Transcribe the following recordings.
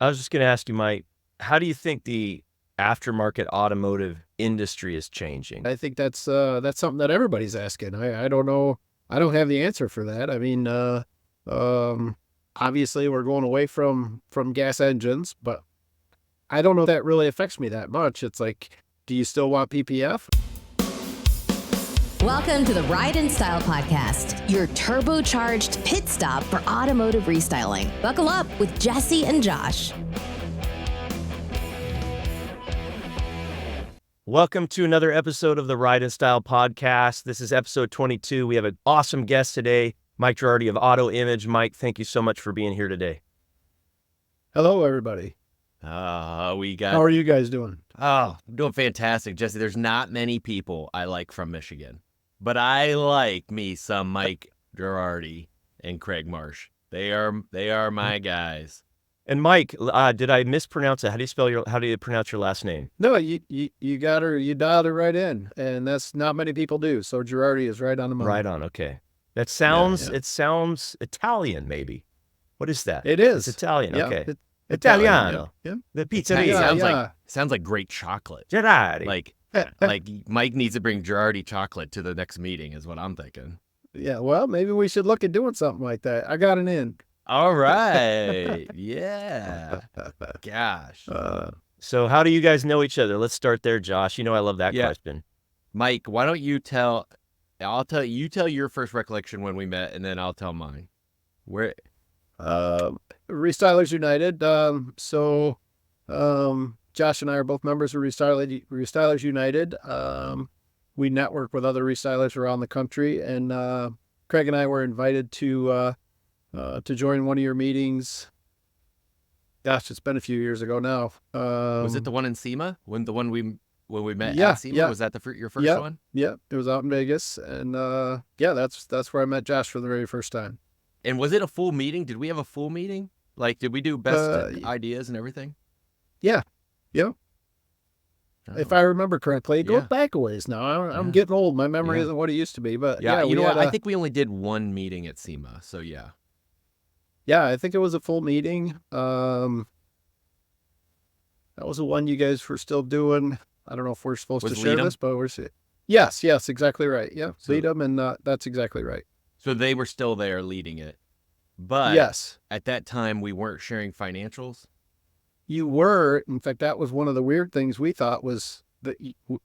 I was just going to ask you, Mike, how do you think the aftermarket automotive industry is changing? I think that's something that everybody's asking. I don't know. I don't have the answer for that. I mean, obviously we're going away from gas engines, but I don't know if that really affects me that much. It's like, do you still want PPF? Welcome to the Ride and Style Podcast, your turbocharged pit stop for automotive restyling. Buckle up with Jesse and Josh. Welcome to another episode of the Ride and Style Podcast. This is episode 22. We have an awesome guest today, Mike Gherardi of Auto Image. Mike, thank you so much for being here today. Hello, everybody. How are you guys doing? I'm doing fantastic, Jesse. There's not many people I like from Michigan, but I like me some Mike Gherardi and Craig Marsh. They are my guys. And Mike, did I mispronounce it? How do you pronounce your last name? No, you got her. You dialed it right in, and that's not many people do. So Gherardi is right on the money. Right on. Okay. That sounds. Yeah. It sounds Italian, maybe. What is that? It is. It's Italian. Yeah, okay. Italiano. Yeah. Yeah. The It pizzeria. sounds like great chocolate. Gherardi. Like Mike needs to bring Gherardi chocolate to the next meeting is what I'm thinking. Yeah. Well, maybe we should look at doing something like that. I got an in. All right. Yeah. Gosh. So how do you guys know each other? Let's start there, Josh. You know I love that question. Mike, why don't you you tell your first recollection when we met, and then I'll tell mine. Where? Restylers United. Josh and I are both members of Restylers United. We network with other restylers around the country, and Craig and I were invited to join one of your meetings. Gosh, it's been a few years ago now. Was it the one in SEMA? When we met Yeah, at SEMA? yeah. Was that your first one? Yeah, it was out in Vegas, and that's where I met Josh for the very first time. And was it a full meeting? Did we have a full meeting? Like, did we do best ideas and everything? Yeah. Oh. If I remember correctly, it goes Yeah. back a ways now. I'm Yeah. getting old. My memory Yeah. isn't what it used to be, but Yeah, we you know had what? I think we only did one meeting at SEMA, so yeah. Yeah, I think it was a full meeting. That was the one you guys were still doing. I don't know if we're supposed Was to share Lead 'em? this, but yes, exactly right. Yeah, So- lead them, and that's exactly right. So they were still there leading it. But Yes, at that time, we weren't sharing financials. you were. In fact, that was one of the weird things we thought was that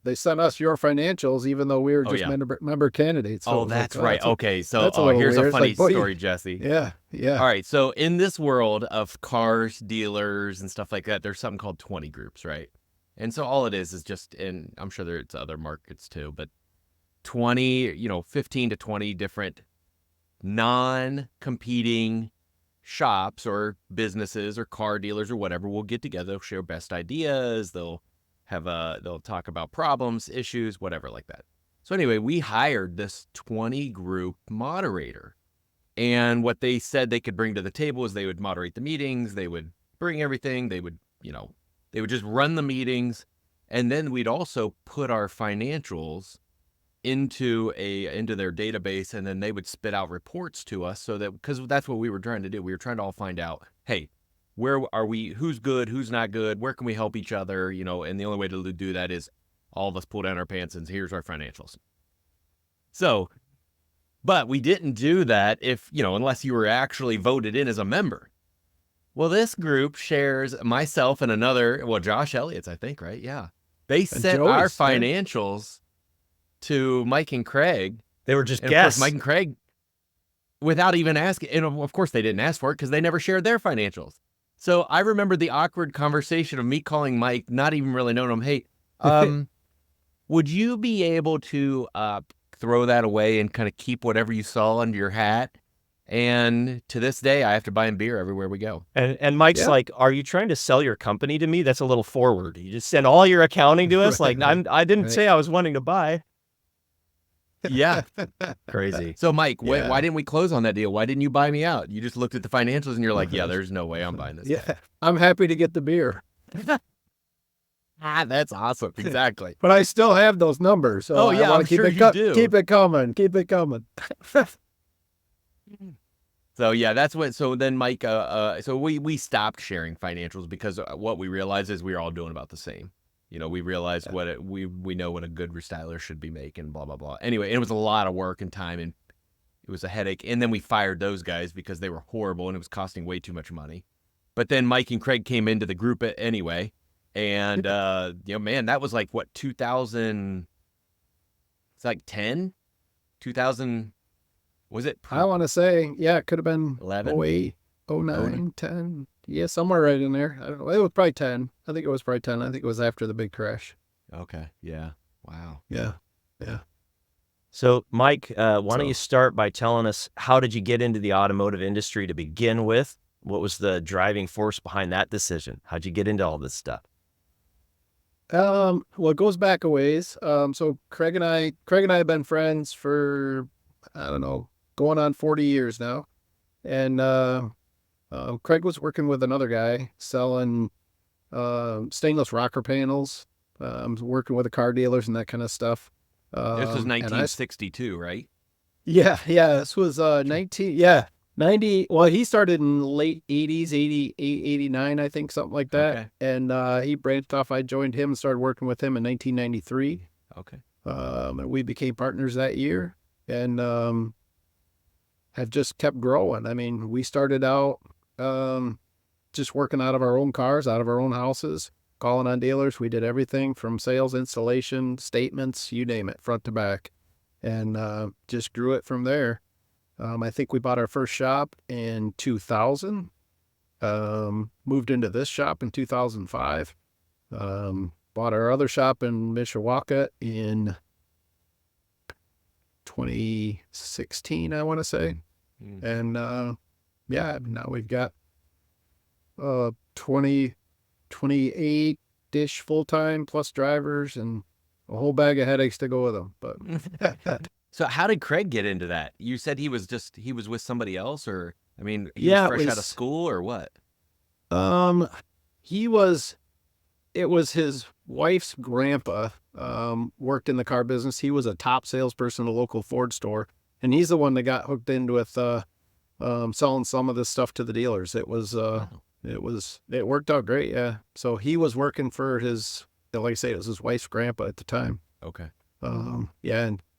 they sent us your financials, even though we were Oh, just yeah. member candidates. So it was That's like, right. that's Okay, so that's a little here's weird. a It's funny like, boy, story, Jesse. Yeah. All right, so in this world of cars, dealers, and stuff like that, there's something called 20 groups, right? And so all it is just, and I'm sure there's other markets too, but 15 to 20 different non-competing shops or businesses or car dealers or whatever will get together, they'll share best ideas, they'll talk about problems, issues, whatever like that. So anyway, we hired this 20 group moderator. And what they said they could bring to the table is they would moderate the meetings, they would bring everything, they would just run the meetings, and then we'd also put our financials into their database, and then they would spit out reports to us, so that, because that's what we were trying to do. We were trying to all find out, hey, where are we, who's good, who's not good, where can we help each other, and the only way to do that is all of us pull down our pants and here's our financials. So, but we didn't do that unless you were actually voted in as a member. Well, this group shares myself and Josh Elliott's, I think, right? Yeah. They sent Joey's, our yeah. financials to Mike and Craig. They were just And of course, guests. Mike and Craig, without even asking, and of course they didn't ask for it because they never shared their financials. So I remember the awkward conversation of me calling Mike, not even really knowing him. Hey, would you be able to throw that away and kind of keep whatever you saw under your hat? And to this day, I have to buy him beer everywhere we go. And Mike's Yeah. like, are you trying to sell your company to me? That's a little forward. You just send all your accounting to us. Right. Like, I didn't Right. say I was wanting to buy. Yeah. Crazy. So, Mike, Yeah. why didn't we close on that deal? Why didn't you buy me out? You just looked at the financials and you're like, yeah, there's no way I'm buying this. Yeah, I'm happy to get the beer, That's awesome. Exactly. but I still have those numbers. So Oh, I yeah, wanna I'm keep sure it you do. Keep it coming. Keep it coming. So yeah, that's what. So then Mike, so we stopped sharing financials because what we realized is we were all doing about the same. We realized we know what a good restyler should be making. Blah blah blah. Anyway, it was a lot of work and time, and it was a headache. And then we fired those guys because they were horrible and it was costing way too much money. But then Mike and Craig came into the group anyway, and man, that was like what 2000. It's like 10, 2000. Was it? I want to say, yeah, it could have been 11? 08, 09, 10. Yeah, somewhere right in there. I don't know. It was probably 10. I think it was probably 10. I think it was after the big crash. Okay. Yeah. Wow. Yeah. Yeah. So, Mike, why don't you start by telling us, how did you get into the automotive industry to begin with? What was the driving force behind that decision? How'd you get into all this stuff? Well, it goes back a ways. So Craig and I have been friends for, I don't know, going on 40 years now. And Craig was working with another guy selling stainless rocker panels, working with the car dealers and that kind of stuff. This was And 1962, right? yeah, this was 90. Well, he started in late 80s, 88, 89, I think, something like that. Okay. And he branched off. I joined him and started working with him in 1993. Okay. And we became partners that year, and have just kept growing. I mean, we started out just working out of our own cars, out of our own houses, calling on dealers. We did everything from sales, installation, statements, you name it, front to back, and just grew it from there. I think we bought our first shop in 2000, moved into this shop in 2005, bought our other shop in Mishawaka in 2016, I want to say. And now we've got 28-ish full-time plus drivers and a whole bag of headaches to go with them. But So how did Craig get into that? You said he was with somebody else, or I mean, he was fresh out of school, or what? It was his wife's grandpa, worked in the car business. He was a top salesperson at a local Ford store, and he's the one that got hooked in with selling some of this stuff to the dealers. It worked out great. Yeah. So he was working for his, like I say, it was his wife's grandpa at the time. Okay. And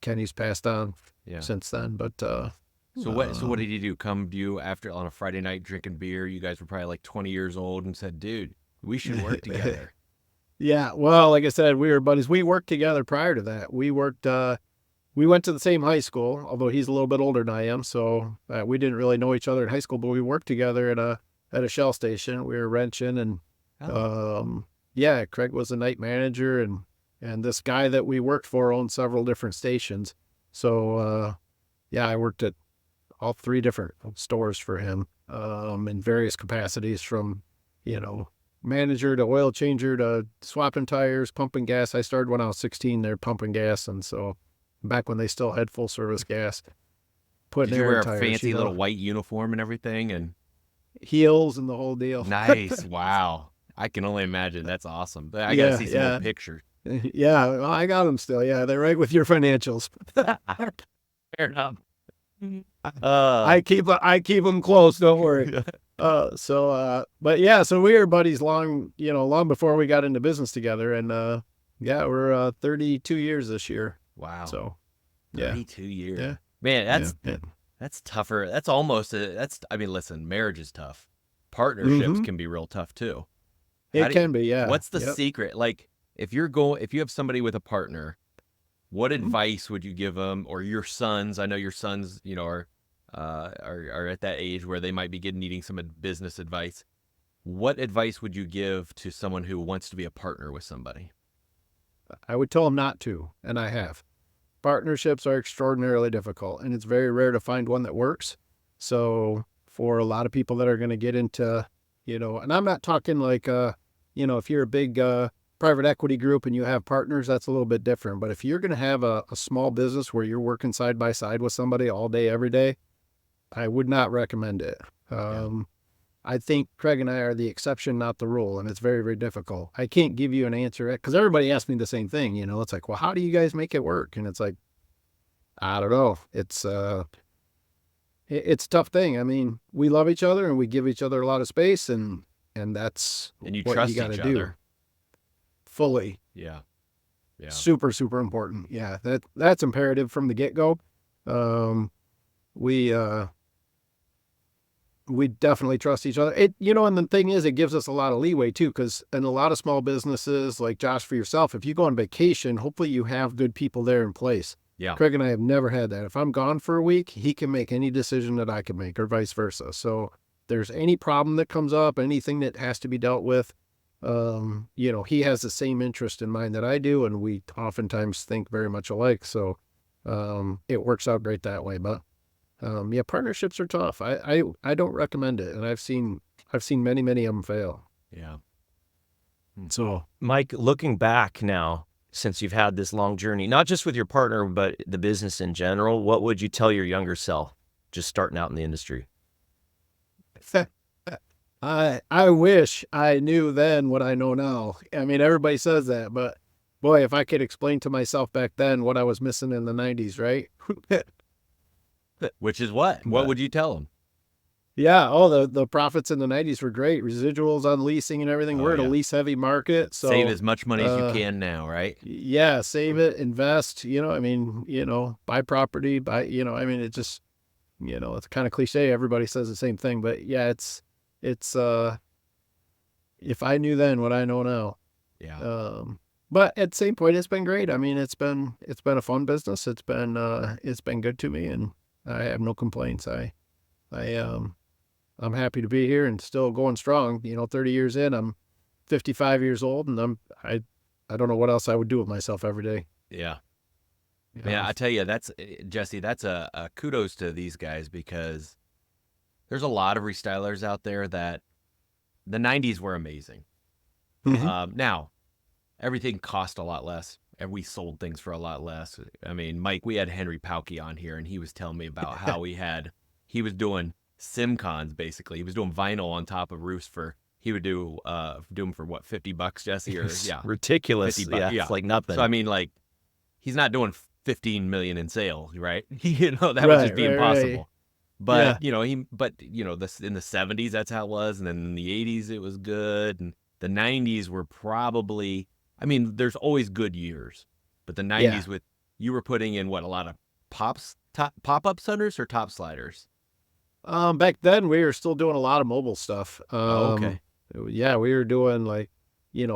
Kenny's passed on since then, but So what did he do? Come to you after on a Friday night drinking beer? You guys were probably like 20 years old and said, dude, we should work together. Yeah. Well, like I said, we were buddies. We worked together prior to that. We went to the same high school, although he's a little bit older than I am. So we didn't really know each other in high school, but we worked together at a Shell station. We were wrenching, and Craig was a night manager, and this guy that we worked for owned several different stations. So I worked at all three different stores for him, in various capacities, from, manager to oil changer to swapping tires, pumping gas. I started when I was 16 there pumping gas, and so back when they still had full service gas. Did you wear a fancy little white uniform and everything, and heels and the whole deal? Nice. Wow. I can only imagine. That's awesome. I got to see some old pictures. Yeah, well, I got them still. Yeah, they're right with your financials. Fair enough. I keep them close. Don't worry. So we were buddies long before we got into business together, and we're 32 years this year. Wow. So 32 years. Yeah. Man, that's tougher. That's almost I mean, listen, marriage is tough. Partnerships can be real tough too. It can be, yeah. What's the secret? Like, if you have somebody with a partner, what advice would you give them, or your sons? I know your sons, are at that age where they might be needing some business advice. What advice would you give to someone who wants to be a partner with somebody? I would tell them not to, and I have. Partnerships are extraordinarily difficult, and it's very rare to find one that works. So for a lot of people that are going to get into, and I'm not talking like, if you're a big private equity group and you have partners, that's a little bit different. But if you're going to have a small business where you're working side by side with somebody all day, every day, I would not recommend it. I think Craig and I are the exception, not the rule, and it's very, very difficult. I can't give you an answer because everybody asks me the same thing. It's like, well, how do you guys make it work? And it's like, I don't know. It's it's a tough thing. I mean, we love each other and we give each other a lot of space, and that's And you what trust you got to each do other. fully. Yeah. Yeah. Super, super important. Yeah, that's imperative from the get-go. Um, we we definitely trust each other. And the thing is, it gives us a lot of leeway too, because in a lot of small businesses, like Josh, for yourself, if you go on vacation, hopefully you have good people there in place. Yeah. Craig and I have never had that. If I'm gone for a week, he can make any decision that I can make, or vice versa. So there's any problem that comes up, anything that has to be dealt with, he has the same interest in mind that I do, and we oftentimes think very much alike. So it works out great that way. But partnerships are tough. I don't recommend it, and I've seen many, many of them fail. Yeah. So Mike, looking back now, since you've had this long journey, not just with your partner, but the business in general, what would you tell your younger self just starting out in the industry? I wish I knew then what I know now. I mean, everybody says that, but boy, if I could explain to myself back then what I was missing in the 90s, right? Which is what? What would you tell them? Yeah. Oh, the profits in the 90s were great. Residuals on leasing and everything. Oh, We're in yeah. a lease heavy market. So Save as much money as you can now, right? Yeah. Save it, invest, buy property, it just, it's kind of cliche. Everybody says the same thing, but yeah, it's if I knew then what I know now. Yeah. But at the same point, it's been great. I mean, it's been a fun business. It's been good to me, and I have no complaints. I'm happy to be here and still going strong. 30 years in, I'm 55 years old, and I don't know what else I would do with myself every day. Yeah. Yeah, I tell you, that's Jesse. That's a kudos to these guys, because there's a lot of restylers out there that the 90s were amazing. Mm-hmm. Now, everything cost a lot less, and we sold things for a lot less. I mean, Mike, we had Henry Pauke on here, and he was telling me about how he was doing SimCons, basically. He was doing vinyl on top of roofs he would do them for what, $50, Jesse? Or yeah, ridiculous. $50, yeah, it's like nothing. So I mean, like, he's not doing 15 million in sales, right? That would just be impossible. Right. But in the 70s, that's how it was, and then in the 80s it was good, and the 90s were probably, I mean, there's always good years, but the 90s you were putting in what, a lot of pop-up centers or top sliders? Back then we were still doing a lot of mobile stuff. Okay. Yeah, we were doing like,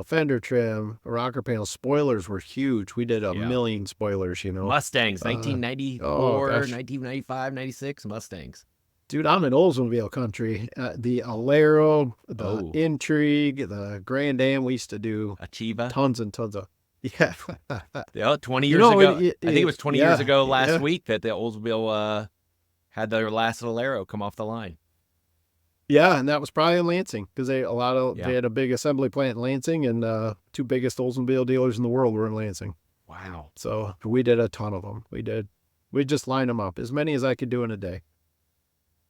fender trim, rocker panels, spoilers were huge. We did a million spoilers, Mustangs, 1994, 1995, 96 Mustangs. Dude, I'm in Oldsmobile country. The Alero, the Intrigue, the Grand Am, we used to do Achieva. tons and tons of. Yeah. 20 years ago. I think it was 20 years ago last week that the Oldsmobile had their last Alero come off the line. Yeah, and that was probably in Lansing, because they had a big assembly plant in Lansing, and two biggest Oldsmobile dealers in the world were in Lansing. Wow. So we did a ton of them. We just lined them up, as many as I could do in a day.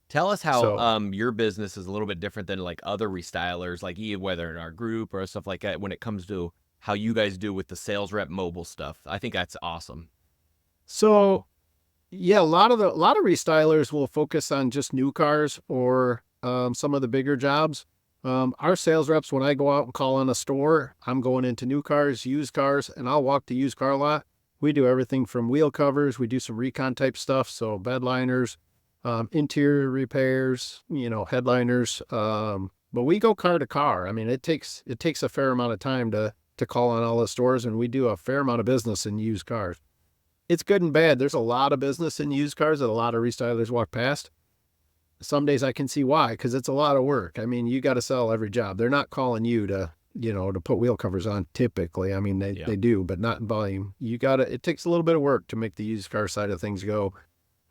Tell us how your business is a little bit different than like other restylers, like whether in our group or stuff like that, when it comes to how you guys do with the sales rep mobile stuff. I think that's awesome. So, yeah, a lot of restylers will focus on just new cars or some of the bigger jobs. Our sales reps, when I go out and call on a store, I'm going into new cars, used cars, and I'll walk the used car lot. We do everything from wheel covers. We do some recon type stuff, so bed liners, interior repairs, headliners. But we go car to car. I mean, it takes a fair amount of time to call on all the stores, and we do a fair amount of business in used cars. It's good and bad. There's a lot of business in used cars that a lot of restylers walk past. Some days I can see why, because it's a lot of work. I mean, you got to sell every job. They're not calling you to put wheel covers on typically. I mean, they do, but not in volume. It takes a little bit of work to make the used car side of things go.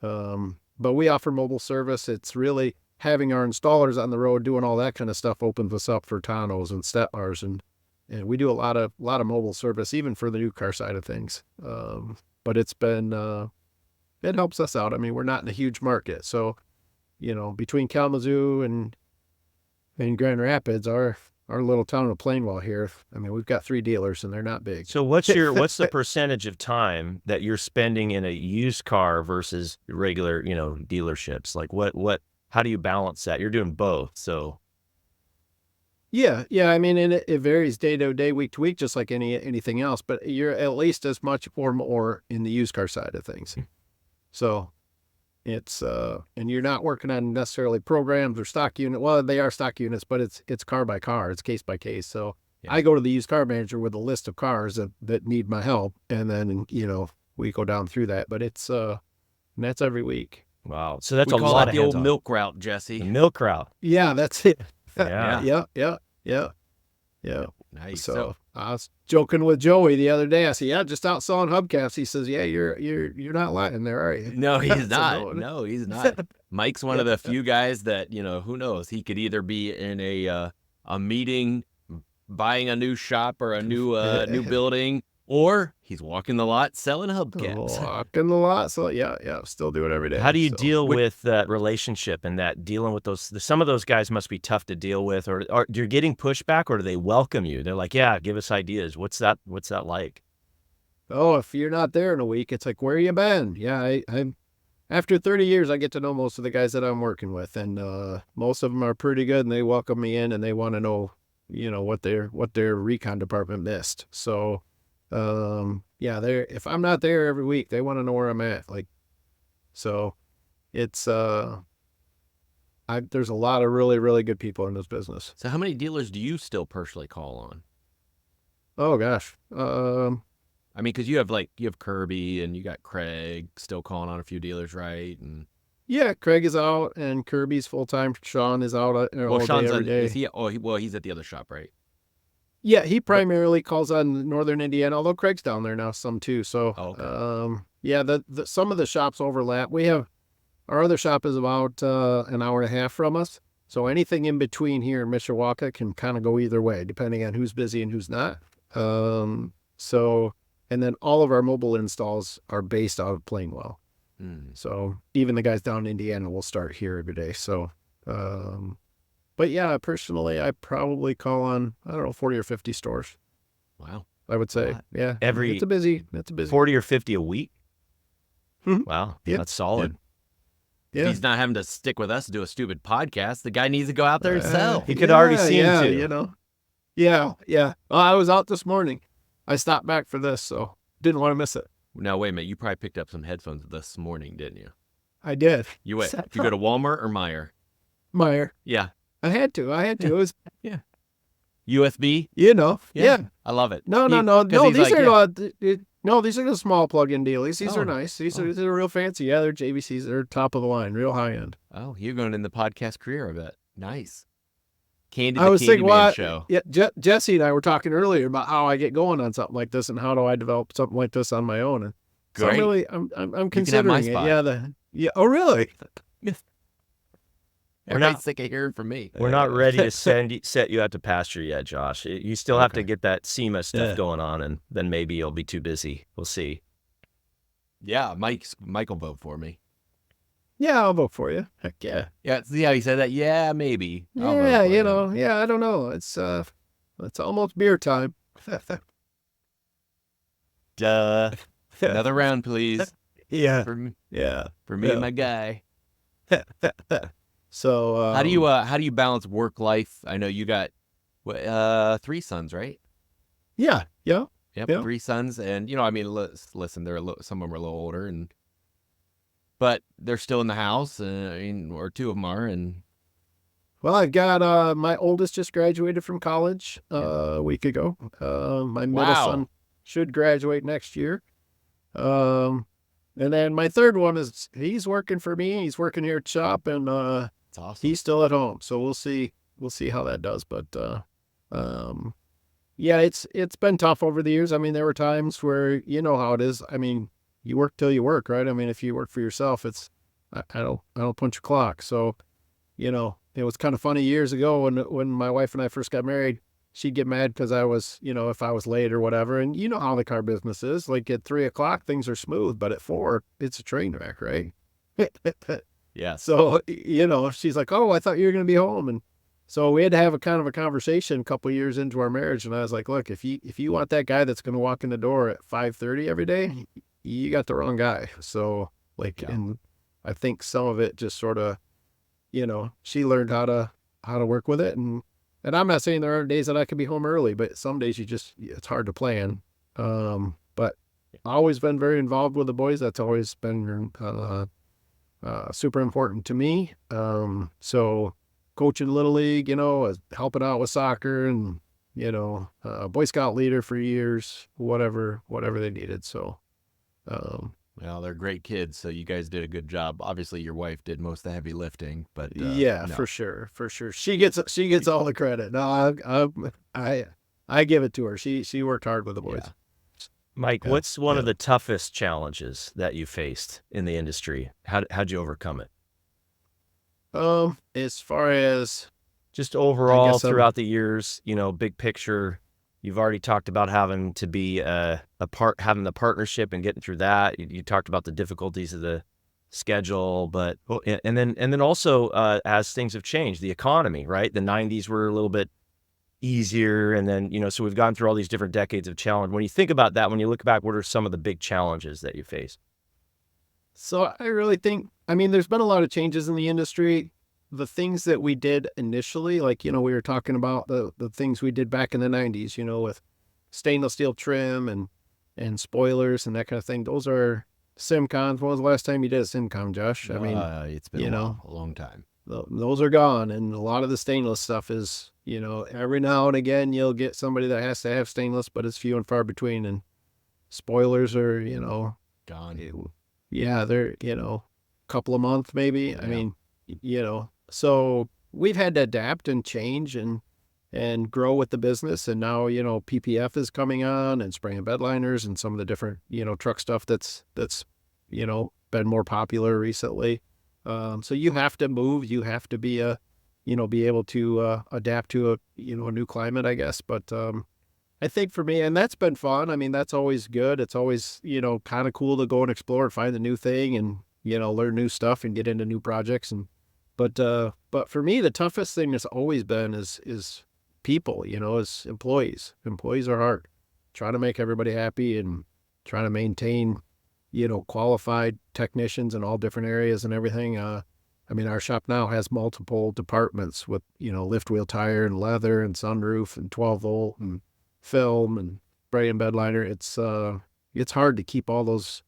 But we offer mobile service. It's really having our installers on the road doing all that kind of stuff opens us up for tonneaus and Stetlars, and we do a lot of mobile service, even for the new car side of things. But it's been, it helps us out. I mean, we're not in a huge market. So, between Kalamazoo and Grand Rapids, our our little town of Plainwell here, I mean, we've got 3 dealers and they're not big. So what's the percentage of time that you're spending in a used car versus regular, dealerships? Like how do you balance that? You're doing both. So Yeah. I mean, and it varies day to day, week to week, just like anything else, but you're at least as much or more in the used car side of things. So it's, and you're not working on necessarily programs or stock unit. Well, they are stock units, but it's car by car, it's case by case. So Yeah. I go to the used car manager with a list of cars that need my help. And then, we go down through that, but it's, and that's every week. wow. So that's We a call lot that of the old hands-on. milk route, Jesse. The milk route. Yeah, that's it. Yeah. Yeah. Nice. So I was joking with Joey the other day. I said, "Yeah, just out selling hubcaps." He says, "Yeah, you're not lying there, are you?" No, he's So, not. No, he's not. Mike's one of the few guys that, who knows? He could either be in a meeting buying a new shop or a new building, or he's walking the lot selling hubcaps. Walking the lot. So yeah, still do it every day. How do you So, deal with that relationship and that dealing with some of those guys must be tough to deal with, or you're getting pushback, or do they welcome you? They're like, yeah, give us ideas. What's that like? Oh, if you're not there in a week, it's like, where you been? Yeah, I'm after 30 years, I get to know most of the guys that I'm working with, and most of them are pretty good, and they welcome me in, and they want to know, what their recon department missed. So, yeah, if I'm not there every week, they want to know where I'm at. Like, so it's there's a lot of really, really good people in this business. So how many dealers do you still personally call on? Oh gosh. I mean, because you have Kirby and you got Craig still calling on a few dealers, right? And Yeah, Craig is out and Kirby's full time. Sean is out all Sean's day, every day. is he? Oh, he's at the other shop, right? Yeah, he primarily calls on Northern Indiana, although Craig's down there now some too. So, Okay. yeah, some of the shops overlap. Our other shop is about an hour and a half from us. So anything in between here in Mishawaka can kind of go either way, depending on who's busy and who's not. So, and then all of our mobile installs are based out of Plainwell. So even the guys down in Indiana will start here every day. So, but yeah, personally, I probably call on, 40 or 50 stores. Wow. I would say. Wow. Yeah. Every- It's a busy. 40 or 50 a week? Mhm. Wow. Yeah. That's solid. Yeah. He's not having to stick with us to do a stupid podcast. The guy needs to go out there and sell. He could already see him too. Yeah. Well, I was out this morning. I stopped back for this, so didn't want to miss it. Now, wait a minute. You probably picked up some headphones this morning, didn't you? I did. You went. Did you go to Walmart or Meijer? Meyer. Yeah. I had to. It was, USB? yeah. I love it. No. he's These like, are these are the small plug-in dealies. These Oh. are nice. These are real fancy. Yeah, they're JVCs. They're top of the line, real high end. Oh, you're going in the podcast career, I bet. Nice. Candy I the was thinking, Candyman show. yeah, Jesse and I were talking earlier about how I get going on something like this and how do I develop something like this on my own. And so Great. I'm can have considering my it. spot. Yeah. Oh, really? Everybody's sick of hearing from me. We're not ready to set you out to pasture yet, Josh. You still have to Okay. get that SEMA stuff Yeah. going on, and then maybe you'll be too busy. We'll see. Yeah, Mike will vote for me. Yeah, I'll vote for you. Heck yeah. Yeah, see how he said that? Yeah, maybe. I'll vote Yeah, for you. yeah, I don't know. It's almost beer time. Duh. Another round, please. Yeah. For me, Yeah. and my guy. So How do you balance work life? I know you got 3 sons, right? Yeah. Yep, Yeah. 3 sons, and I mean, listen, some of them are a little older, but they're still in the house. Or 2 of them are, and Well, I've got my oldest just graduated from college a week ago. My middle Wow. son should graduate next year. And then my third one he's working for me. He's working here at shop, and it's awesome. he's still at home. So we'll see how that does. But yeah, it's been tough over the years. I mean, there were times where how it is. I mean, you work till you work, right? I mean, if you work for yourself, I don't punch a clock. So, it was kind of funny years ago when my wife and I first got married. She'd get mad because I was, if I was late or whatever. And you know how the car business is. Like at 3:00, things are smooth, but at 4, it's a train wreck, right? Yeah. So, she's like, "Oh, I thought you were going to be home." And So we had to have a kind of a conversation a couple of years into our marriage, and I was like, "Look, if you want that guy that's going to walk in the door at 5:30 every day, you got the wrong guy." So like, Yeah. and I think some of it just sort of, she learned how to work with it, and I'm not saying there aren't days that I can be home early, but some days it's hard to plan. But I've always been very involved with the boys. That's always been super important to me. So coaching Little League, helping out with soccer and, Boy Scout leader for years, whatever they needed. So, Well, they're great kids, so you guys did a good job. Obviously, your wife did most of the heavy lifting, but yeah, no. for sure. She gets all the credit. No, I give it to her. She worked hard with the boys. Yeah. Mike, Yeah, what's one yeah. of the toughest challenges that you faced in the industry? How'd you overcome it? As far as Just I overall guess throughout the years, big picture, you've already talked about having to be having the partnership and getting through that. You talked about the difficulties of the schedule, but and then also as things have changed, the economy, right? The 90s were a little bit easier, and then so we've gone through all these different decades of challenge. When you think about that, when you look back, what are some of the big challenges that you faced? So I really think, I mean, there's been a lot of changes in the industry. The things that we did initially, like, we were talking about the things we did back in the 90s, with stainless steel trim and spoilers and that kind of thing. Those are SimCons. When was the last time you did a SimCon, Josh? I mean, It's been a long time. those are gone. And a lot of the stainless stuff is, every now and again, you'll get somebody that has to have stainless, but it's few and far between. And spoilers are, Gone. yeah, they're, couple of months maybe. I Yeah. mean, so we've had to adapt and change and grow with the business. And now, PPF is coming on and spraying bed liners and some of the different, truck stuff that's, been more popular recently. So you have to move, you have to be be able to adapt to a new climate, I guess. But I think for me, and that's been fun. I mean, that's always good. It's always, kind of cool to go and explore and find a new thing and, learn new stuff and get into new projects. But for me, the toughest thing has always been is people, is employees. Employees are hard. Trying to make everybody happy and trying to maintain, qualified technicians in all different areas and everything. I mean, our shop now has multiple departments with, lift wheel tire and leather and sunroof and 12 volt and film and spray and bed liner. It's hard to keep all those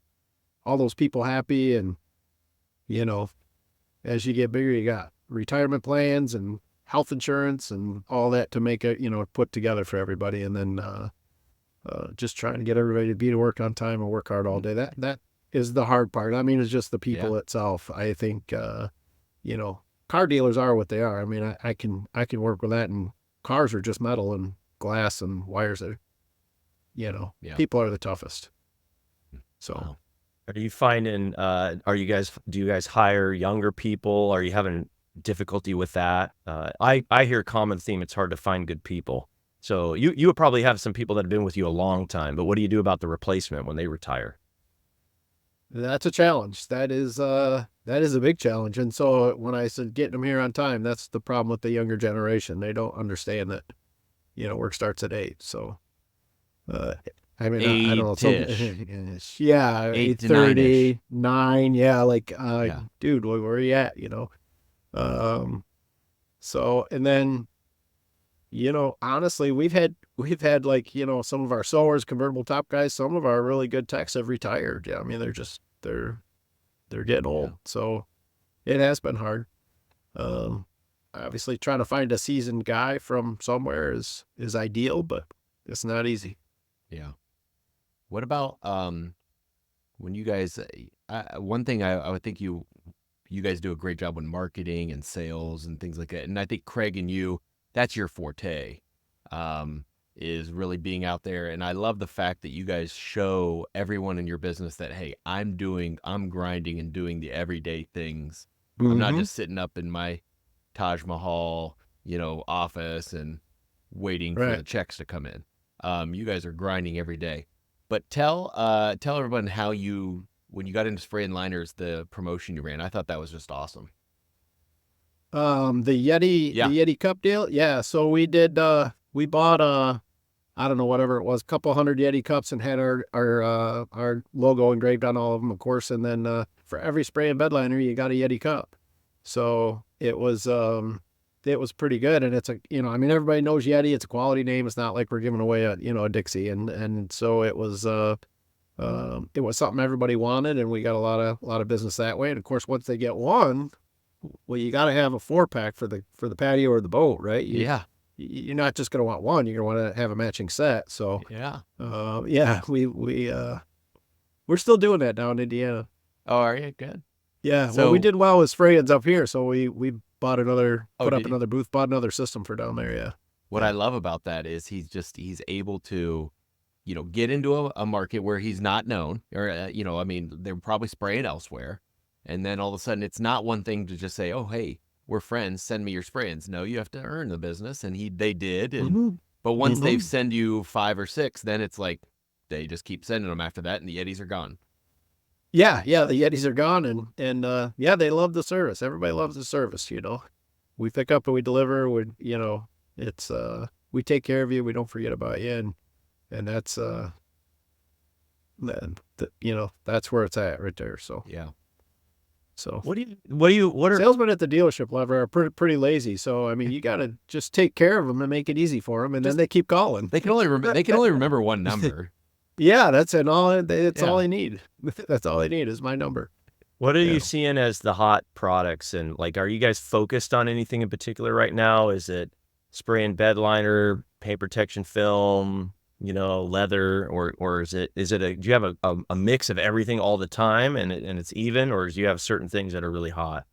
people happy. And, as you get bigger, you got retirement plans and health insurance and all that to make it, put together for everybody. And then, just trying to get everybody to be to work on time and work hard all day. That is the hard part. I mean, it's just the people itself. I think, car dealers are what they are. I mean, I can work with that, and cars are just metal and glass and wires that, people are the toughest. So. Wow. Are you finding, do you guys hire younger people? Are you having difficulty with that? I hear a common theme. It's hard to find good people. So you would probably have some people that have been with you a long time, but what do you do about the replacement when they retire? That's a challenge. That is a big challenge. And so when I said getting them here on time, that's the problem with the younger generation. They don't understand that, work starts at 8. So, I mean, I don't know. Yeah, 8 to 8:30, 9. Yeah, like, Yeah. dude, where are you at? So, and then, honestly, we've had like, some of our sewers, convertible top guys, some of our really good techs have retired. Yeah, I mean, they're getting old. Yeah. So it has been hard. Obviously trying to find a seasoned guy from somewhere is ideal, but it's not easy. Yeah. What about when you guys? One thing I would think you guys do a great job with marketing and sales and things like that. And I think Craig and you, that's your forte, is really being out there. And I love the fact that you guys show everyone in your business that, hey, I'm grinding and doing the everyday things. I'm not just sitting up in my Taj Mahal, office and waiting for the checks to come in. You guys are grinding every day. But tell everyone how when you got into spray and liners, the promotion you ran. I thought that was just awesome. Yeah. The Yeti cup deal. Yeah. So we did, we bought, I don't know, whatever it was, a couple hundred Yeti cups and had our logo engraved on all of them, of course. And then, for every spray and bed liner, you got a Yeti cup. So it was pretty good. And it's I mean, everybody knows Yeti. It's a quality name. It's not like we're giving away a Dixie. And so it was something everybody wanted, and we got a lot of business that way. And of course, once they get one, well, you got to have a 4-pack for the patio or the boat, right? You're not just going to want one. You're going to want to have a matching set. So Yeah. yeah, we're still doing that down in Indiana. Oh, are you? Good. Yeah. So- Well, we did well with spray-ins up here, so we bought Oh, put up did you? another booth, bought another system for down there. Yeah. What I love about that is he's able to, get into a market where he's not known, or I mean, they're probably spraying elsewhere, and then all of a sudden, it's not one thing to just say, "Oh, hey, we're friends. Send me your spray-ins." No, you have to earn the business, and they did. And but once they send you 5 or 6, then it's like they just keep sending them after that, and the Yetis are gone. Yeah, the Yetis are gone, and yeah, they love the service. Everybody loves the service. We pick up and we deliver. It's we take care of you. We don't forget about you, and that's that's where it's at right there. So Yeah. so What are salesmen at the dealership level are pretty lazy. So I mean, you got to just take care of them and make it easy for them, and then they keep calling. They can only remember one number. Yeah, that's it. It's all Yeah. they need. That's all they need is my number. What are Yeah. you seeing as the hot products? And like, are you guys focused on anything in particular right now? Is it spray and bed liner, paint protection film, leather, or is it do you have a mix of everything all the time and it's even, or do you have certain things that are really hot?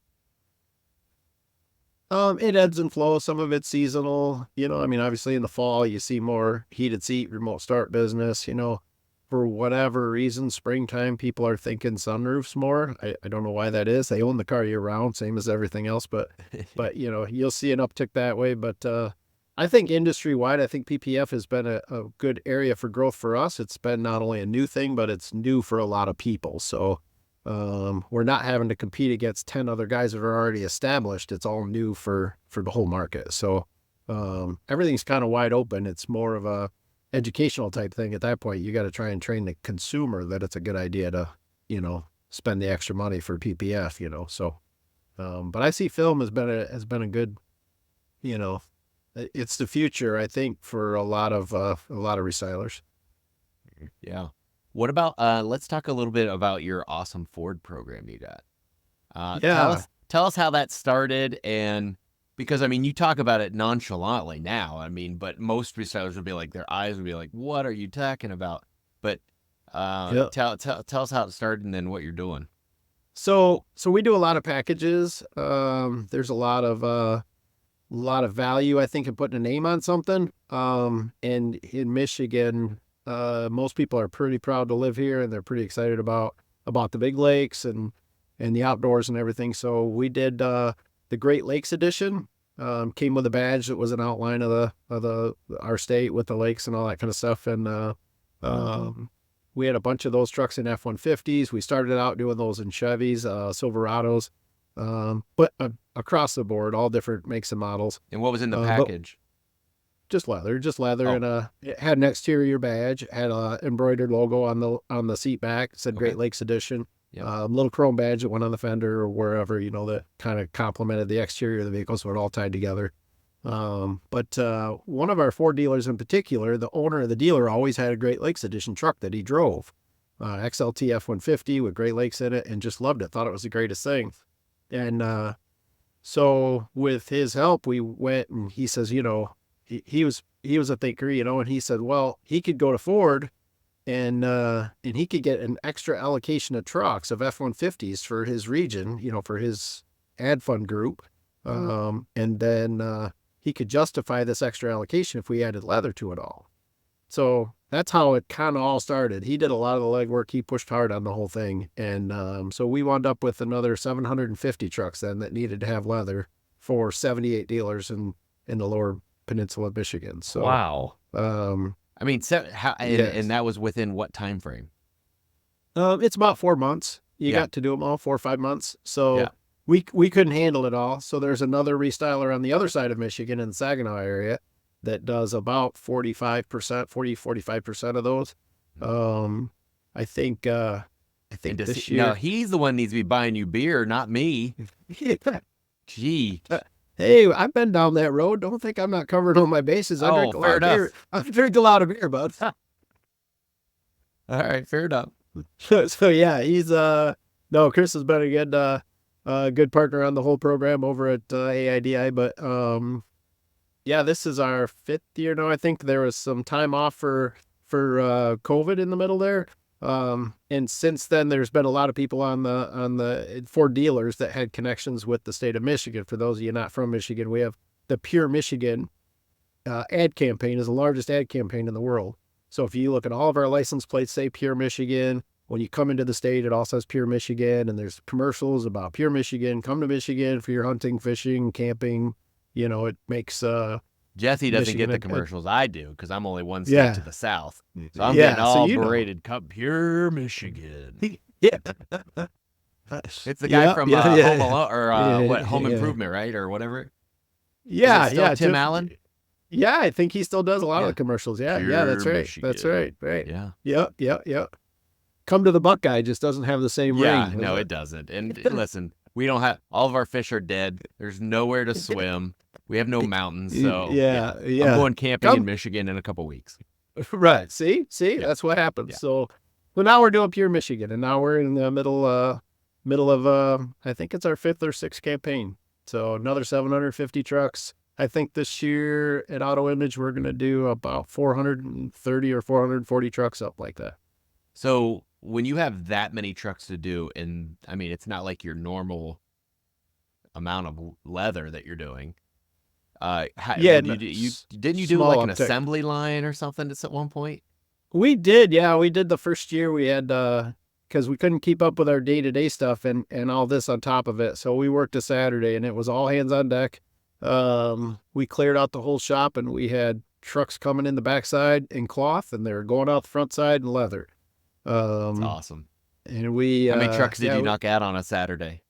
It ebbs and flows. Some of it's seasonal. I mean, obviously in the fall you see more heated seat, remote start business. For whatever reason, springtime people are thinking sunroofs more. I don't know why that is. They own the car year round, same as everything else. But you'll see an uptick that way. But I think industry wide, I think PPF has been a good area for growth for us. It's been not only a new thing, but it's new for a lot of people. So we're not having to compete against 10 other guys that are already established. It's all new for the whole market. So everything's kind of wide open. It's more of a educational type thing. At that point, you got to try and train the consumer that it's a good idea to, spend the extra money for PPF, so, but I see film has been a good, it's the future, I think, for a lot of restylers. Yeah. What about let's talk a little bit about your awesome Ford program you got. Yeah. Tell us how that started, and because I mean you talk about it nonchalantly now, I mean, but most restylers would be like, their eyes would be like, what are you talking about? But Yeah. tell us how it started and then what you're doing. So we do a lot of packages. There's a lot of value, I think, in putting a name on something. And in Michigan, most people are pretty proud to live here, and they're pretty excited about the big lakes and the outdoors and everything. So we did the Great Lakes edition. Came with a badge that was an outline of our state with the lakes and all that kind of stuff. And we had a bunch of those trucks in F-150s. We started out doing those in Chevys, Silverados, but across the board, all different makes and models. And what was in the but- package? Just leather, Oh. and it had an exterior badge, had a embroidered logo on the seat back, said Okay. Great Lakes Edition. Yeah. Little chrome badge that went on the fender or wherever, that kind of complemented the exterior of the vehicle, so it all tied together. But one of our Ford dealers in particular, the owner of the dealer always had a Great Lakes Edition truck that he drove, XLT F-150 with Great Lakes in it, and just loved it, thought it was the greatest thing. And so with his help, we went, and he says, he was a thinker, and he said, well, he could go to Ford and he could get an extra allocation of trucks of F-150s for his region, for his ad fund group. And then he could justify this extra allocation if we added leather to it all. So that's how it kind of all started. He did a lot of the legwork. He pushed hard on the whole thing. And so we wound up with another 750 trucks then that needed to have leather for 78 dealers in the lower peninsula of Michigan. So, Wow. I mean, and that was within what time frame? It's about 4 months. You Yeah. got to do them all 4 or 5 months. So Yeah. we couldn't handle it all. So there's another restyler on the other side of Michigan in the Saginaw area that does about 45% of those. I think this year. No, he's the one that needs to be buying you beer, not me. Gee. Hey, I've been down that road. Don't think I'm not covering all my bases. I drink a lot of beer. I drink a lot of beer, bud. All right, fair enough. So yeah, he's no, Chris has been a good partner on the whole program over at AIDI. But yeah, this is our 5th year now. I think there was some time off for COVID in the middle there. And since then, there's been a lot of people on the for dealers that had connections with the state of Michigan. For those of you not from Michigan, we have the Pure Michigan ad campaign is the largest ad campaign in the world. So if you look at all of our license plates, say Pure Michigan. When you come into the state, it all says Pure Michigan, and there's commercials about Pure Michigan. Come to Michigan for your hunting, fishing, camping. You know, it makes Jesse doesn't Michigan, get the commercials. I do, because I'm only one state to the south. So I'm getting all berated. Pure Michigan. Yeah. It's the guy from Home Alone, or Home Improvement, right? Or whatever. Yeah, Is it still Tim Allen? Yeah, I think he still does a lot of the commercials. Yeah, Pure that's right. Michigan. That's right. Right. Yeah. Yeah. Come to the Buckeye just doesn't have the same ring. No, it doesn't. And listen, we don't have, all of our fish are dead. There's nowhere to swim. We have no mountains. So yeah. I'm going camping in Michigan in a couple weeks. Right. See, that's what happens. Yeah. So, well, now we're doing Pure Michigan, and now we're in the middle of I think it's our 5th or 6th campaign. So another 750 trucks. I think this year at Auto Image we're gonna do about 430 or 440 trucks, up like that. So when you have that many trucks to do, and I mean, it's not like your normal amount of leather that you're doing. Didn't you do like an assembly line or something at one point? We did, yeah. We did the first year. We had because we couldn't keep up with our day-to-day stuff and all this on top of it. So we worked a Saturday, and it was all hands on deck. We cleared out the whole shop, and we had trucks coming in the backside in cloth, and they were going out the front side in leather. That's awesome. And how many trucks did you knock out on a Saturday?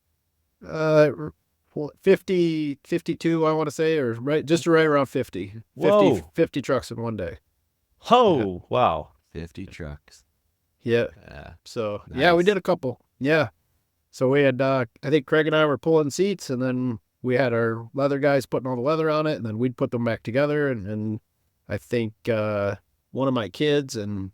50, 52, I want to say, or right around 50. 50 trucks in one day. Oh, wow. 50 trucks. Yeah. So, nice. Yeah, we did a couple. Yeah. So we had, I think Craig and I were pulling seats, and then we had our leather guys putting all the leather on it, and then we'd put them back together. And I think one of my kids, and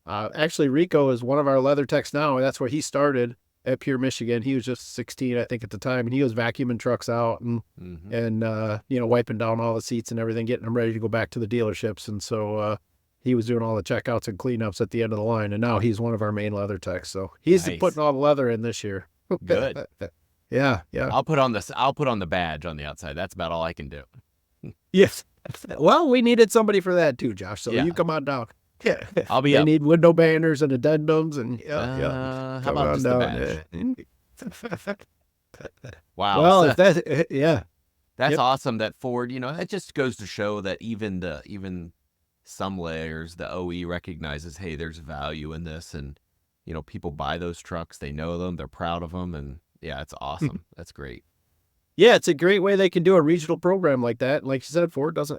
actually Rico is one of our leather techs now. That's where he started at Pure Michigan. He was just 16, I think, at the time, and he was vacuuming trucks out and wiping down all the seats and everything, getting them ready to go back to the dealerships. And so he was doing all the checkouts and cleanups at the end of the line, and now he's one of our main leather techs. So he's putting all the leather in this year. Good. Yeah. I'll put on the badge on the outside. That's about all I can do. Yes. Well, we needed somebody for that too, Josh. So you come on down. Yeah, I'll be they up. need window banners and addendums and How about just the badge? Wow. Well, if that, that's awesome that Ford. It just goes to show that even some layers, the OE recognizes, hey, there's value in this, and people buy those trucks, they know them, they're proud of them, and yeah, it's awesome. That's great. Yeah, it's a great way they can do a regional program like that. Like you said, Ford's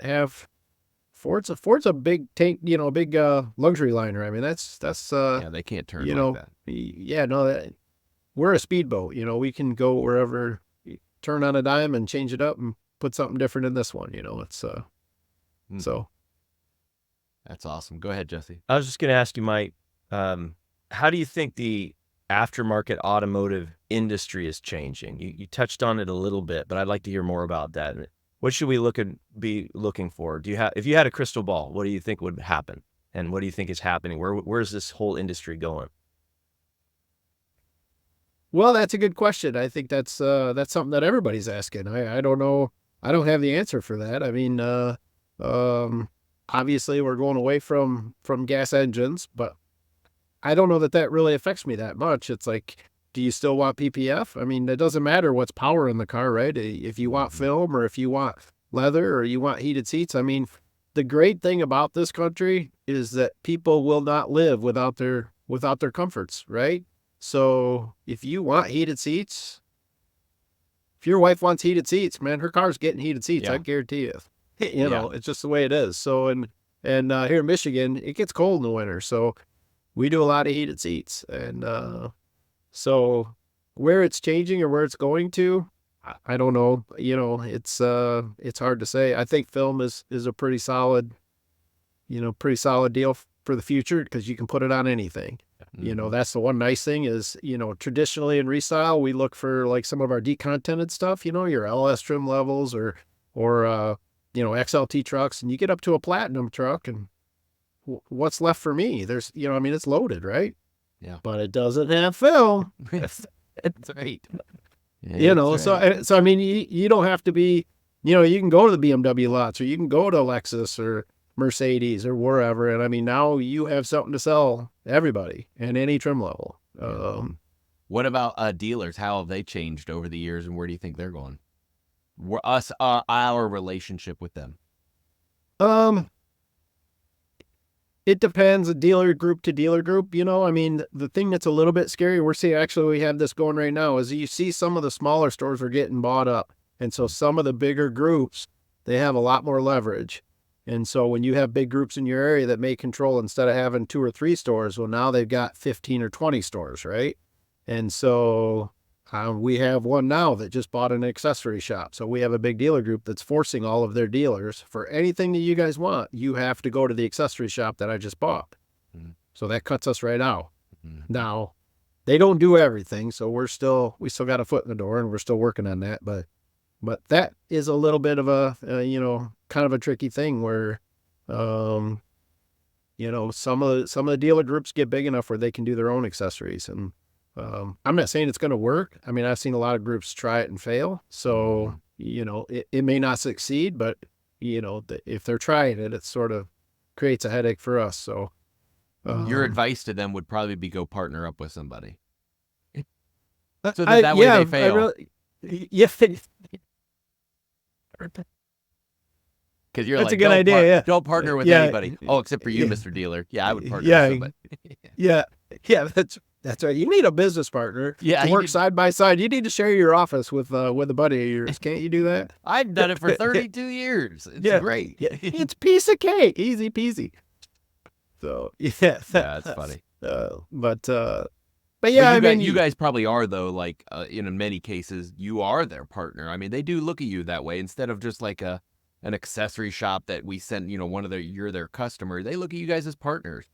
a big tank, big luxury liner. I mean, that's they can't turn like that. Yeah, no, we're a speedboat. We can go wherever, turn on a dime and change it up and put something different in this one. It's so. That's awesome. Go ahead, Jesse. I was just going to ask you, Mike, how do you think the aftermarket automotive industry is changing? You touched on it a little bit, but I'd like to hear more about that. What should we be looking for? If you had a crystal ball, what do you think would happen? And what do you think is happening? Where's this whole industry going? Well, that's a good question. I think that's something that everybody's asking. I don't know. I don't have the answer for that. I mean, obviously we're going away from gas engines, but I don't know that really affects me that much. It's like, do you still want PPF? I mean, it doesn't matter what's power in the car, right? If you want film or if you want leather or you want heated seats. I mean, the great thing about this country is that people will not live without their comforts, right? So if you want heated seats, if your wife wants heated seats, man, her car's getting heated seats. Yeah. I guarantee you. You know, it's just the way it is. So, and here in Michigan, it gets cold in the winter. So we do a lot of heated seats. And so where it's changing or where it's going to, I don't know. You know, it's hard to say. I think film is a pretty solid deal for the future because you can put it on anything. You know, that's the one nice thing is, you know, traditionally in Restyle, we look for like some of our decontented stuff, you know, your LS trim levels or you know, XLT trucks, and you get up to a platinum truck and what's left for me? There's, you know, I mean, it's loaded, right? Yeah. But it doesn't have film. That's right. Yeah, You know, that's right. so I mean, you don't have to be, you know, you can go to the BMW lots or you can go to Lexus or Mercedes or wherever. And I mean, now you have something to sell everybody and any trim level. What about dealers? How have they changed over the years, and where do you think they're going? Our relationship with them. It depends, dealer group to dealer group. You know, I mean, the thing that's a little bit scary, we have this going right now, is you see some of the smaller stores are getting bought up. And so some of the bigger groups, they have a lot more leverage. And so when you have big groups in your area that may control, instead of having 2 or 3 stores, well, now they've got 15 or 20 stores, right? And so we have one now that just bought an accessory shop. So we have a big dealer group that's forcing all of their dealers, for anything that you guys want, you have to go to the accessory shop that I just bought. Mhm. So that cuts us right out. Mhm. Now, they don't do everything, so we still got a foot in the door, and we're still working on that. But that is a little bit of a you know, kind of a tricky thing where, you know, some of the dealer groups get big enough where they can do their own accessories. And I'm not saying it's going to work. I mean, I've seen a lot of groups try it and fail. So, you know, it may not succeed, but, you know, if they're trying it, it sort of creates a headache for us. So Your advice to them would probably be go partner up with somebody. So that way they fail. Because you're That's like, a good idea, yeah. Don't partner with Yeah, anybody. Oh, except for you, yeah. Mr. Dealer. Yeah, I would partner Yeah, with somebody. yeah, that's right. You need a business partner Yeah, to you work need- side by side. You need to share your office with a buddy of yours. Can't you do that? I've done it for 32 years. It's great. Yeah, it's piece of cake, easy peasy. So yeah, That's funny. But yeah, But I mean, you guys probably are though. Like in many cases, you are their partner. I mean, they do look at you that way instead of just like an accessory shop that we send. You know, you're their customer. They look at you guys as partners.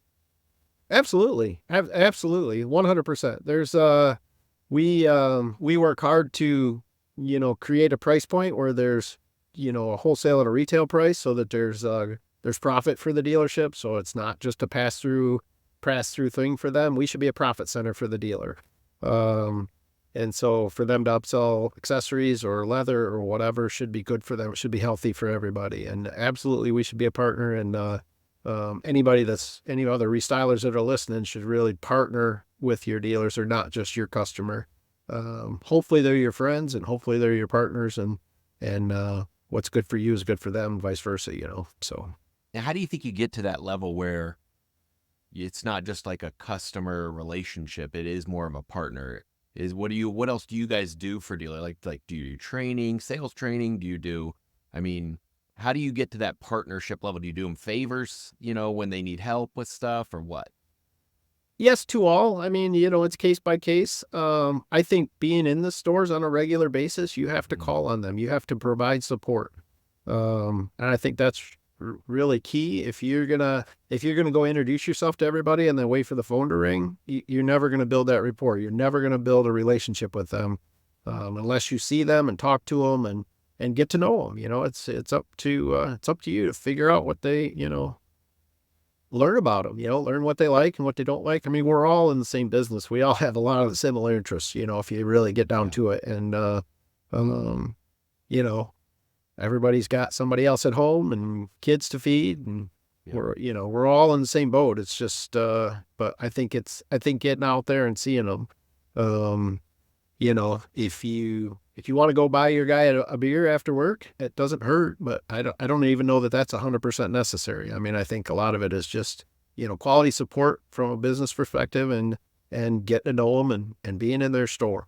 absolutely, absolutely, 100%. There's we work hard to, you know, create a price point where there's, you know, a wholesale and a retail price, so that there's profit for the dealership. So it's not just a pass through thing for them. We should be a profit center for the dealer. And so for them to upsell accessories or leather or whatever should be good for them. It should be healthy for everybody. And absolutely, we should be a partner. And any other restylers that are listening should really partner with your dealers, or not just your customer. Hopefully they're your friends, and hopefully they're your partners, and what's good for you is good for them, vice versa, you know. So Now, how do you think you get to that level where it's not just like a customer relationship? It is more of a partner. What else do you guys do for dealer? Like do you do training, sales training? I mean, how do you get to that partnership level? Do you do them favors, you know, when they need help with stuff, or what? yes to all. I mean, you know, it's case by case. I think being in the stores on a regular basis, you have to call on them. You have to provide support. And I think that's really key. If you're gonna go introduce yourself to everybody and then wait for the phone to ring, you're never gonna build that rapport. You're never gonna build a relationship with them unless you see them and talk to them and get to know them. You know, it's up to you to figure out what they, you know, learn about them, you know, learn what they like and what they don't like. I mean, we're all in the same business. We all have a lot of the similar interests, you know, if you really get down to it. And, you know, everybody's got somebody else at home and kids to feed, and we're all in the same boat. It's just, but I think getting out there and seeing them, you know, if you want to go buy your guy a beer after work, it doesn't hurt, but I don't even know that that's 100% necessary. I mean, I think a lot of it is just, you know, quality support from a business perspective, and getting to know them and being in their store,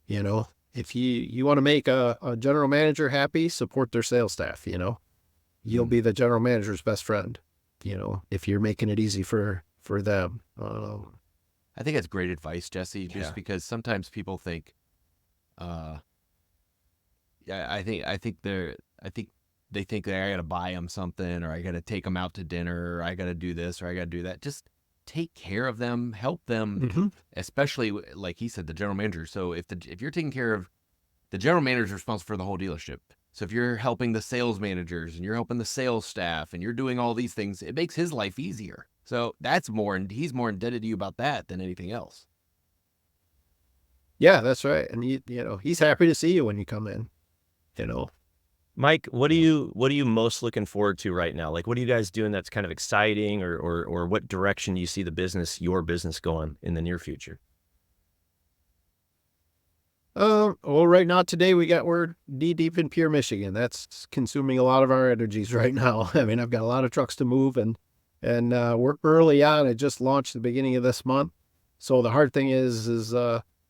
you know, if you want to make a general manager happy, support their sales staff. You'll be the general manager's best friend. If you're making it easy for them. I think that's great advice, Jesse, just because sometimes people think, I think they think that I got to buy them something, or I got to take them out to dinner, or I got to do this, or I got to do that. Just take care of them, help them, especially like he said, the general manager. So if you're taking care of the general manager, is responsible for the whole dealership. So if you're helping the sales managers and you're helping the sales staff and you're doing all these things, it makes his life easier. So he's more indebted to you about that than anything else. Yeah, that's right. And he's happy to see you when you come in. Mike, what are you most looking forward to right now? Like, what are you guys doing that's kind of exciting, or what direction do you see your business going in the near future? Well, right now today we're knee deep in Pure, Michigan. That's consuming a lot of our energies right now. I mean, I've got a lot of trucks to move, and we're early on. It just launched the beginning of this month. So the hard thing is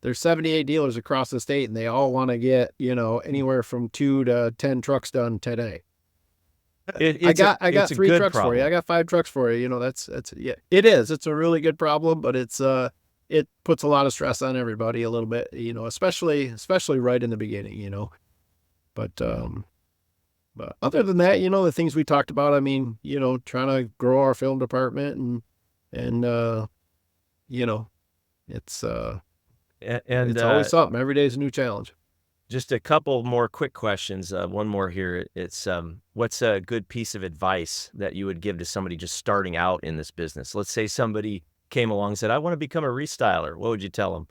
there's 78 dealers across the state, and they all want to get, anywhere from 2 to 10 trucks done today. I got 3 trucks for you. I got 5 trucks for you. Yeah, it is. It's a really good problem, but it puts a lot of stress on everybody a little bit, especially right in the beginning, but other than that, the things we talked about, I mean, trying to grow our film department and it's always something. Every day is a new challenge. Just a couple more quick questions. One more here. It's what's a good piece of advice that you would give to somebody just starting out in this business? Let's say somebody came along and said, I want to become a restyler. What would you tell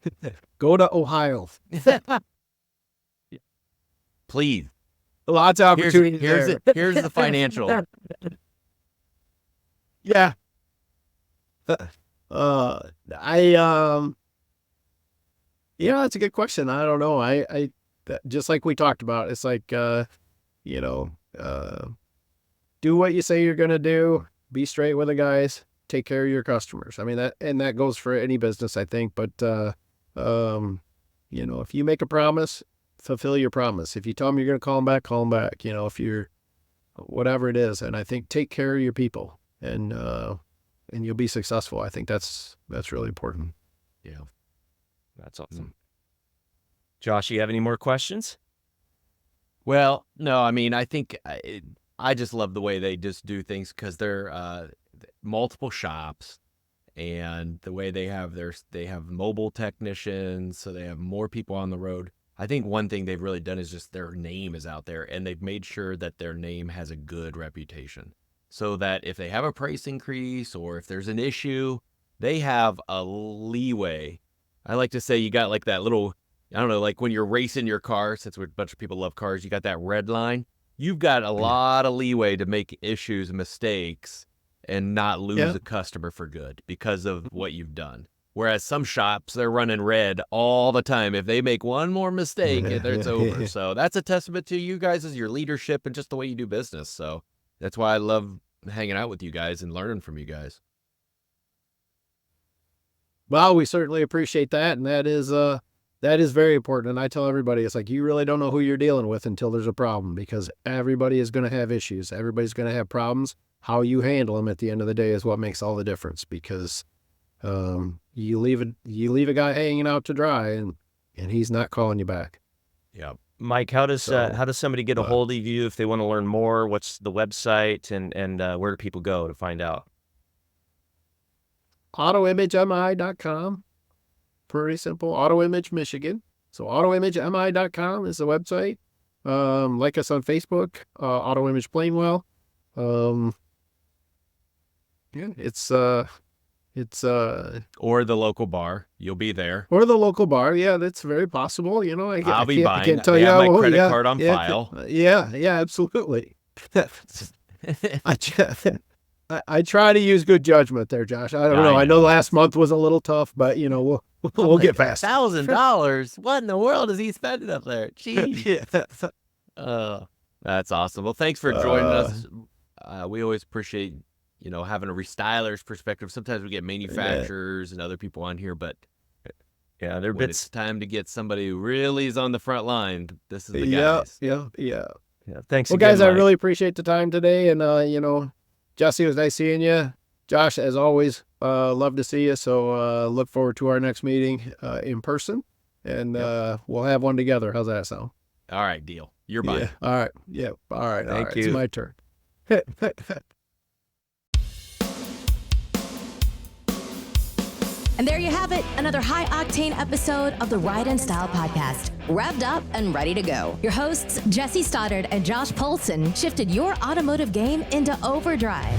them? Go to Ohio. Please. Lots of opportunities. Here's the financial. Yeah. That's a good question. I don't know. I just like we talked about, it's like, do what you say you're going to do, be straight with the guys, take care of your customers. I mean, that goes for any business, I think, but, if you make a promise, fulfill your promise. If you tell them you're going to call them back, if you're whatever it is. And I think take care of your people and you'll be successful. I think that's really important. Yeah. That's awesome. Josh, you have any more questions? Well, no, I mean, I think I just love the way they just do things because they're multiple shops, and the way they have mobile technicians, so they have more people on the road. I think one thing they've really done is just their name is out there, and they've made sure that their name has a good reputation, so that if they have a price increase or if there's an issue, they have a leeway. I like to say you got like that little, I don't know, like when you're racing your car, since a bunch of people love cars, you got that red line. You've got a lot of leeway to make issues, mistakes, and not lose a customer for good because of what you've done. Whereas some shops, they're running red all the time. If they make one more mistake, it's over. So that's a testament to you guys as your leadership and just the way you do business. So that's why I love hanging out with you guys and learning from you guys. Well, we certainly appreciate that. And that is very important. And I tell everybody, it's like, you really don't know who you're dealing with until there's a problem, because everybody is going to have issues. Everybody's going to have problems. How you handle them at the end of the day is what makes all the difference, because you leave a guy hanging out to dry and he's not calling you back. Yeah. Mike, how does somebody get a hold of you if they want to learn more? What's the website and where do people go to find out? AutoImageMI.com. Pretty simple. AutoImage Michigan. So AutoImageMI.com is the website. Like us on Facebook, AutoImage Plainwell. It's or the local bar. You'll be there. Or the local bar. Yeah, that's very possible. I'll be buying. I can't tell you my credit card on file. Yeah, absolutely. I try to use good judgment there, Josh. I don't know. I know last month was a little tough, but we'll get past it. $1,000. What in the world is he spending up there? Jeez. That's awesome. Well, thanks for joining us. We always appreciate having a restyler's perspective. Sometimes we get manufacturers and other people on here, but Yeah, they're When it's bits. time to get somebody who really is on the front line, this is the Yeah, guys. yeah. Yeah, thanks Well, again, guys, I Mike. really appreciate the time today. And, Jesse, it was nice seeing you. Josh, as always, love to see you. So look forward to our next meeting in person. And we'll have one together. How's that sound? All right, deal. You're mine. Yeah. All right. Yeah. All right. Thank all right. you. It's my turn. And there you have it, another high-octane episode of the Ride and Style podcast. Revved up and ready to go. Your hosts, Jesse Stoddard and Josh Polson, shifted your automotive game into overdrive.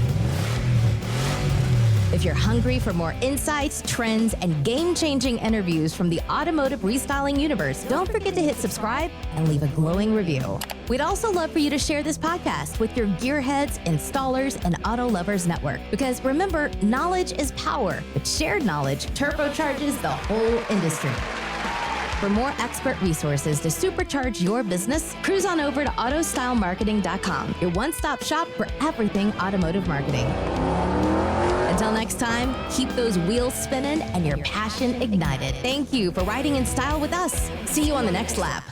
If you're hungry for more insights, trends, and game-changing interviews from the automotive restyling universe, don't forget to hit subscribe and leave a glowing review. We'd also love for you to share this podcast with your gearheads, installers, and auto lovers network. Because remember, knowledge is power, but shared knowledge turbocharges the whole industry. For more expert resources to supercharge your business, cruise on over to autostylemarketing.com, your one-stop shop for everything automotive marketing. Until next time, keep those wheels spinning and your passion ignited. Thank you for riding in style with us. See you on the next lap.